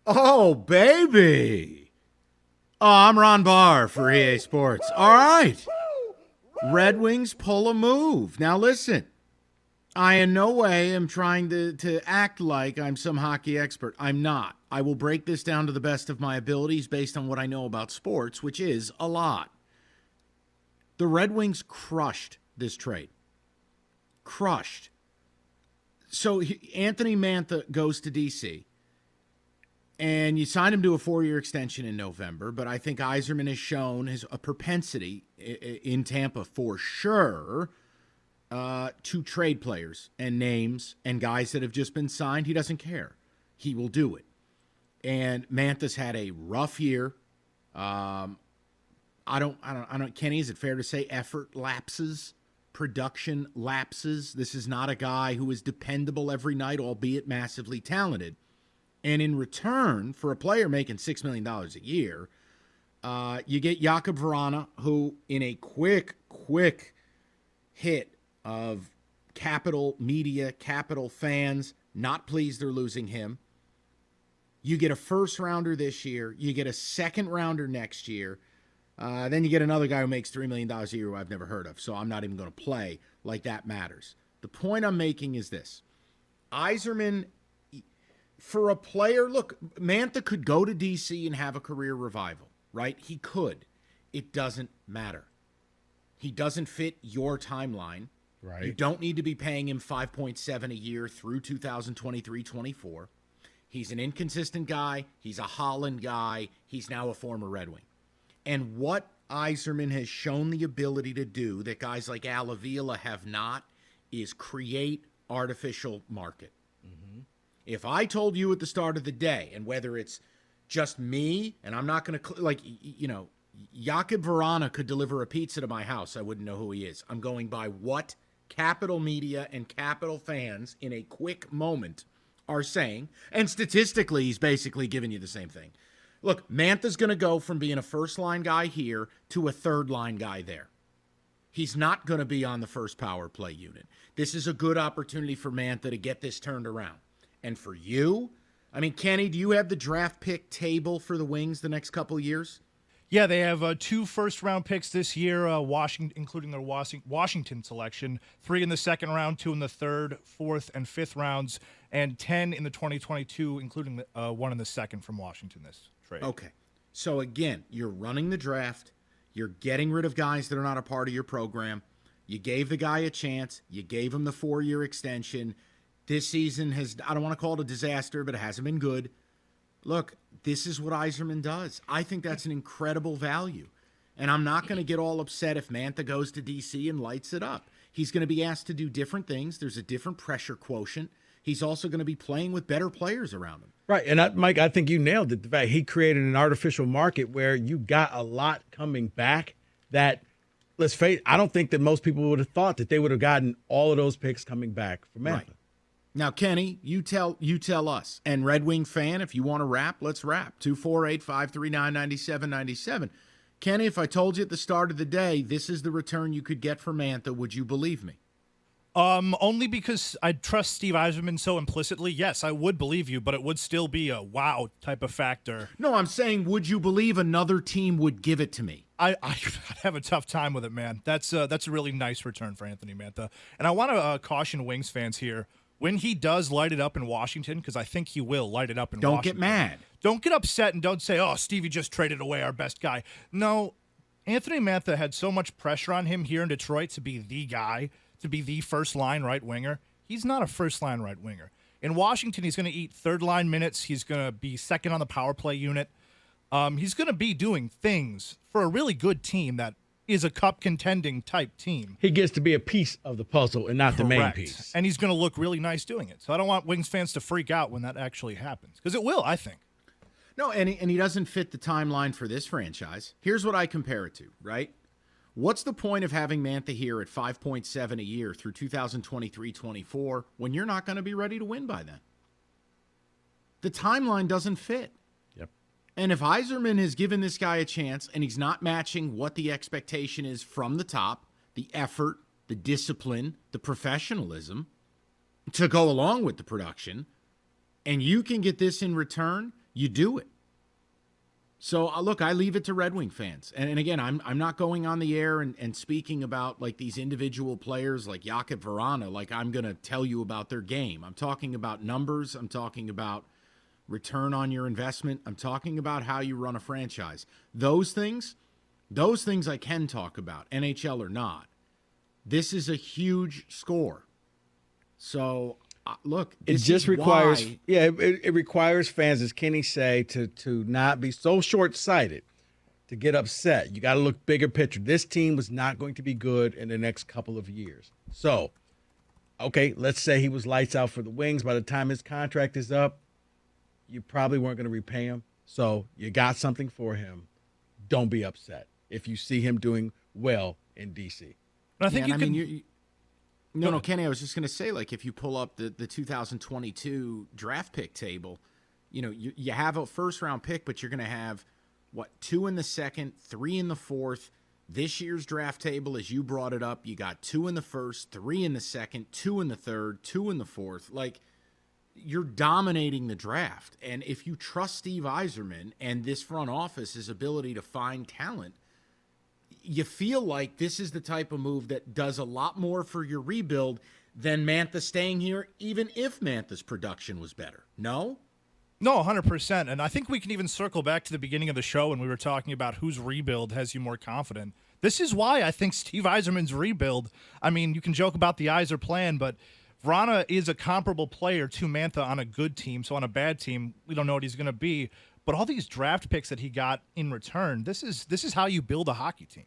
Oh, baby. Oh, I'm Ron Barr for EA Sports. All right. Red Wings pull a move. Now, listen. I in no way am trying to act like I'm some hockey expert. I'm not. I will break this down to the best of my abilities based on what I know about sports, which is a lot. The Red Wings crushed this trade. Crushed. So Anthony Mantha goes to D.C., and you signed him to a 4-year extension in November, but I think Yzerman has shown a propensity in Tampa for sure to trade players and names and guys that have just been signed. He doesn't care. He will do it. And Mantha's had a rough year. Kenny, is it fair to say effort lapses, production lapses? This is not a guy who is dependable every night, albeit massively talented. And in return, for a player making $6 million a year, you get Jakub Vrana, who in a quick hit of Capital media, Capital fans, not pleased they're losing him. You get a first-rounder this year. You get a second-rounder next year. Then you get another guy who makes $3 million a year who I've never heard of, so I'm not even going to play like that matters. The point I'm making is this. Yzerman, for a player, look, Mantha could go to D.C. and have a career revival, right? He could. It doesn't matter. He doesn't fit your timeline. Right. You don't need to be paying him $5.7 a year through 2023-24. He's an inconsistent guy. He's a Holland guy. He's now a former Red Wing. And what Yzerman has shown the ability to do that guys like Al Avila have not is create artificial market. Mm-hmm. If I told you at the start of the day, and whether it's just me, and I'm not going to, Jakub Vrana could deliver a pizza to my house, I wouldn't know who he is. I'm going by what Capital media and Capital fans in a quick moment are saying, and statistically, he's basically giving you the same thing. Look, Mantha's going to go from being a first-line guy here to a third-line guy there. He's not going to be on the first power play unit. This is a good opportunity for Mantha to get this turned around. And for you, I mean, Kenny, do you have the draft pick table for the Wings the next couple of years? Yeah, they have 2 first-round picks this year, Washington, including their Washington selection, 3 in the second round, 2 in the third, fourth, and fifth rounds, and 10 in the 2022, including 1 in the second from Washington this trade. Okay. So, again, you're running the draft. You're getting rid of guys that are not a part of your program. You gave the guy a chance. You gave him the 4-year extension. This season has, I don't want to call it a disaster, but it hasn't been good. Look, this is what Yzerman does. I think that's an incredible value. And I'm not going to get all upset if Mantha goes to D.C. and lights it up. He's going to be asked to do different things. There's a different pressure quotient. He's also going to be playing with better players around him. Right. And Mike, I think you nailed it. The fact he created an artificial market where you got a lot coming back that, let's face it, I don't think that most people would have thought that they would have gotten all of those picks coming back from Mantha. Right. Now, Kenny, you tell us. And Red Wing fan, if you want to rap, let's rap. 248-539-9797. Kenny, if I told you at the start of the day this is the return you could get for Mantha, would you believe me? Only because I trust Steve Yzerman so implicitly. Yes, I would believe you, but it would still be a wow type of factor. No, I'm saying, would you believe another team would give it to me? I'd have a tough time with it, man. That's a really nice return for Anthony Mantha. And I want to caution Wings fans here. When he does light it up in Washington, because I think he will light it up in Washington. Don't get mad. Don't get upset and don't say, oh, Stevie just traded away our best guy. No, Anthony Mantha had so much pressure on him here in Detroit to be the guy, to be the first-line right winger. He's not a first-line right winger. In Washington, he's going to eat third-line minutes. He's going to be second on the power play unit. He's going to be doing things for a really good team that is a cup contending type team. He gets to be a piece of the puzzle and not the main piece. And he's going to look really nice doing it. So I don't want Wings fans to freak out when that actually happens, because it will, I think. No, and he doesn't fit the timeline for this franchise. Here's what I compare it to, right? What's the point of having Mantha here at 5.7 a year through 2023-24 when you're not going to be ready to win by then? The timeline doesn't fit. And if Yzerman has given this guy a chance and he's not matching what the expectation is from the top, the effort, the discipline, the professionalism to go along with the production, and you can get this in return, you do it. So look, I leave it to Red Wing fans. And again, I'm not going on the air and speaking about like these individual players like Jakub, Vrana, like I'm going to tell you about their game. I'm talking about numbers. I'm talking about return on your investment. I'm talking about how you run a franchise. Those things I can talk about, NHL or not. This is a huge score. So look, it just requires it requires fans, as Kenny say, to not be so short-sighted, to get upset. You got to look bigger picture. This team was not going to be good in the next couple of years. So, okay, let's say he was lights out for the Wings. By the time his contract is up, you probably weren't going to repay him. So you got something for him. Don't be upset if you see him doing well in D.C. But I think No, Kenny, I was just going to say, like, if you pull up the 2022 draft pick table, you have a first-round pick, but you're going to have, 2 in the second, 3 in the fourth. This year's draft table, as you brought it up, you got 2 in the first, 3 in the second, 2 in the third, 2 in the fourth. Like, you're dominating the draft. And if you trust Steve Yzerman and this front office's ability to find talent, you feel like this is the type of move that does a lot more for your rebuild than Mantha staying here, even if Mantha's production was better. No? No, 100%. And I think we can even circle back to the beginning of the show when we were talking about whose rebuild has you more confident. This is why I think Steve Yzerman's rebuild, I mean, you can joke about the Yzer plan, but Vrana is a comparable player to Mantha on a good team. So on a bad team, we don't know what he's going to be. But all these draft picks that he got in return, this is how you build a hockey team.